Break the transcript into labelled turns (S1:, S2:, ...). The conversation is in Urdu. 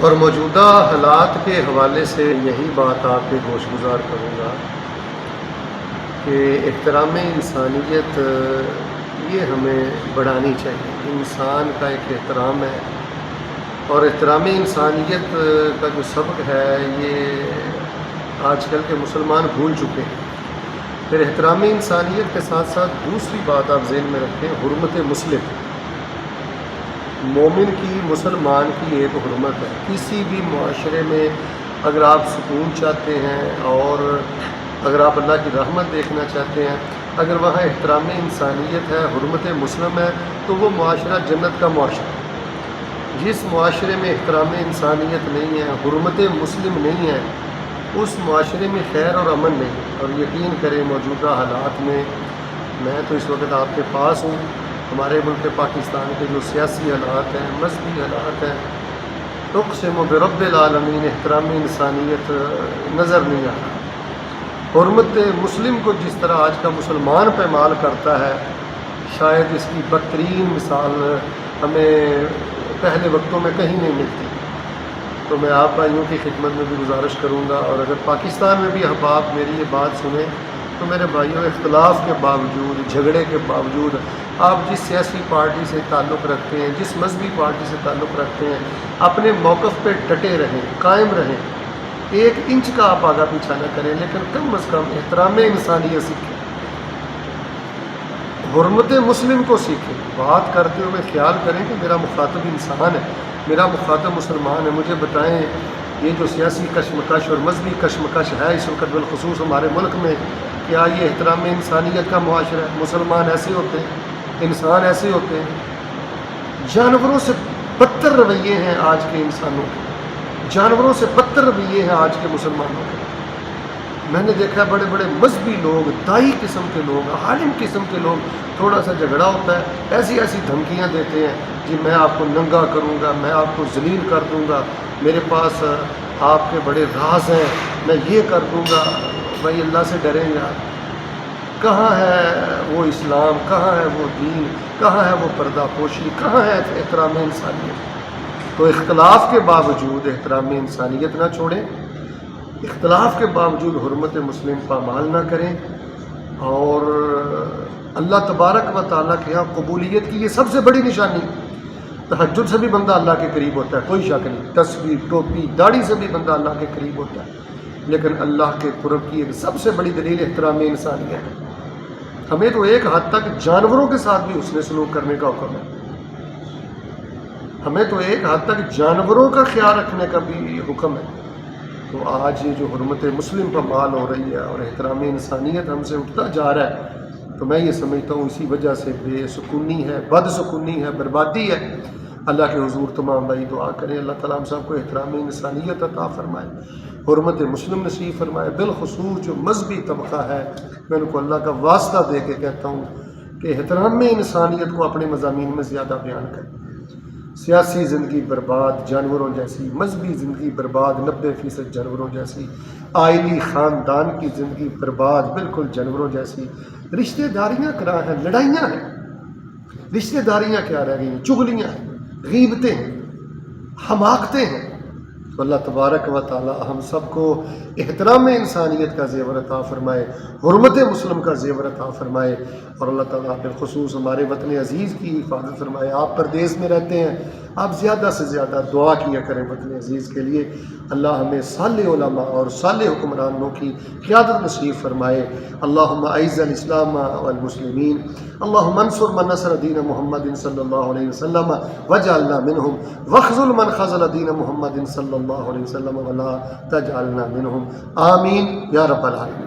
S1: اور موجودہ حالات کے حوالے سے یہی بات آپ کے گوش گزار کروں گا کہ احترام انسانیت یہ ہمیں بڑھانی چاہیے۔ انسان کا ایک احترام ہے، اور احترام انسانیت کا جو سبق ہے یہ آج کل کے مسلمان بھول چکے ہیں۔ پھر احترام انسانیت کے ساتھ ساتھ دوسری بات آپ ذہن میں رکھیں، حرمت مسلم۔ مومن کی، مسلمان کی ایک حرمت ہے۔ کسی بھی معاشرے میں اگر آپ سکون چاہتے ہیں اور اگر آپ اللہ کی رحمت دیکھنا چاہتے ہیں، اگر وہاں احترام انسانیت ہے، حرمت مسلم ہے، تو وہ معاشرہ جنت کا معاشرہ ہے۔ جس معاشرے میں احترام انسانیت نہیں ہے، حرمت مسلم نہیں ہے، اس معاشرے میں خیر اور امن نہیں۔ اور یقین کریں موجودہ حالات میں تو اس وقت آپ کے پاس ہوں، ہمارے ملک پاکستان کے جو سیاسی حالات ہیں، مذہبی حالات ہیں، اقسم برب العالمین احترام انسانیت نظر نہیں آ رہا۔ حرمت مسلم کو جس طرح آج کا مسلمان پامال کرتا ہے، شاید اس کی بدترین مثال ہمیں پہلے وقتوں میں کہیں نہیں ملتی۔ تو میں آپ بھائیوں کی خدمت میں بھی گزارش کروں گا، اور اگر پاکستان میں بھی احباب میری یہ بات سنیں تو میرے بھائیوں، اختلاف کے باوجود، جھگڑے کے باوجود، آپ جس سیاسی پارٹی سے تعلق رکھتے ہیں، جس مذہبی پارٹی سے تعلق رکھتے ہیں، اپنے موقف پہ ڈٹے رہیں، قائم رہیں۔ ایک انچ کا آپ آگا پیچھا نہ کریں، لیکن کم از کم احترام انسانیت سیکھیں، حرمت مسلم کو سیکھیں۔ بات کرتے ہوئے خیال کریں کہ میرا مخاطب انسان ہے، میرا مخاطب مسلمان ہے۔ مجھے بتائیں، یہ جو سیاسی کشمکش اور مذہبی کشمکش ہے اس وقت بالخصوص ہمارے ملک میں، کیا یہ احترام انسانیت کا معاشرہ ہے؟ مسلمان ایسے ہوتے ہیں، انسان ایسے ہوتے ہیں؟ جانوروں سے بدتر رویے ہیں آج کے انسانوں کے، جانوروں سے بدتر رویے ہیں آج کے مسلمانوں کے۔ میں نے دیکھا ہے بڑے بڑے مذہبی لوگ، دائی قسم کے لوگ، عالم قسم کے لوگ، تھوڑا سا جھگڑا ہوتا ہے ایسی دھمکیاں دیتے ہیں، جی میں آپ کو ننگا کروں گا، میں آپ کو ذلیل کر دوں گا، میرے پاس آپ کے بڑے راز ہیں، میں یہ کر دوں گا۔ بھائی اللہ سے ڈریں گا۔ کہاں ہے وہ اسلام، کہاں ہے وہ دین، کہاں ہے وہ پردہ پوشی، کہاں ہے احترام انسانیت؟ تو اختلاف کے باوجود احترام انسانیت نہ چھوڑیں، اختلاف کے باوجود حرمت مسلم پامال نہ کریں، اور اللہ تبارک و تعالیٰ کے ہاں قبولیت کی یہ سب سے بڑی نشانی۔ تہجد سے بھی بندہ اللہ کے قریب ہوتا ہے، کوئی شک نہیں، تسبیح، ٹوپی، داڑھی سے بھی بندہ اللہ کے قریب ہوتا ہے، لیکن اللہ کے قرب کی ایک سب سے بڑی دلیل احترام انسانیت ہے۔ ہمیں تو ایک حد تک جانوروں کے ساتھ بھی حسن سلوک کرنے کا حکم ہے، ہمیں تو ایک حد تک جانوروں کا خیال رکھنے کا بھی حکم ہے۔ تو آج یہ جو حرمت مسلم پامال ہو رہی ہے اور احترام انسانیت ہم سے اٹھتا جا رہا ہے، تو میں یہ سمجھتا ہوں اسی وجہ سے بے سکونی ہے، بد سکونی ہے، بربادی ہے۔ اللہ کے حضور تمام بھائی دعا کریں، اللہ تعالیٰ ہم سب کو احترام انسانیت عطا فرمائے، حرمت مسلم نصیب فرمائے۔ بالخصوص جو مذہبی طبقہ ہے، میں ان کو اللہ کا واسطہ دے کے کہتا ہوں کہ احترام انسانیت کو اپنے مضامین میں زیادہ بیان کریں۔ سیاسی زندگی برباد جانوروں جیسی، مذہبی زندگی برباد 90% جانوروں جیسی، آئلی خاندان کی زندگی برباد بالکل جانوروں جیسی۔ رشتہ داریاں کیا ہیں؟ لڑائیاں ہیں۔ رشتہ داریاں کیا رہ گئی ہیں؟ چغلیاں ہیں، غیبتیں ہیں، حماقتیں ہیں۔ تو اللہ تبارک و تعالی ہم سب کو احترام انسانیت کا زیور عطا فرمائے، حرمت مسلم کا زیور عطا فرمائے، اور اللہ تعالیٰ بالخصوص ہمارے وطن عزیز کی حفاظت فرمائے۔ آپ پردیس میں رہتے ہیں، آپ زیادہ سے زیادہ دعا کیا کریں وطن عزیز کے لیے، اللہ ہمیں صالح علماء اور صالح حکمرانوں کی قیادت نصیب فرمائے۔ اللہم اعز الاسلام والمسلمین، اللہم انصر من نصر دین محمد صلی اللہ علیہ وسلم واجعلنا منہم، واخذل من خذل دین محمد صلی اللہ علیہ وسلم ولا تجعلنا منہم، آمین یا رب العالمین۔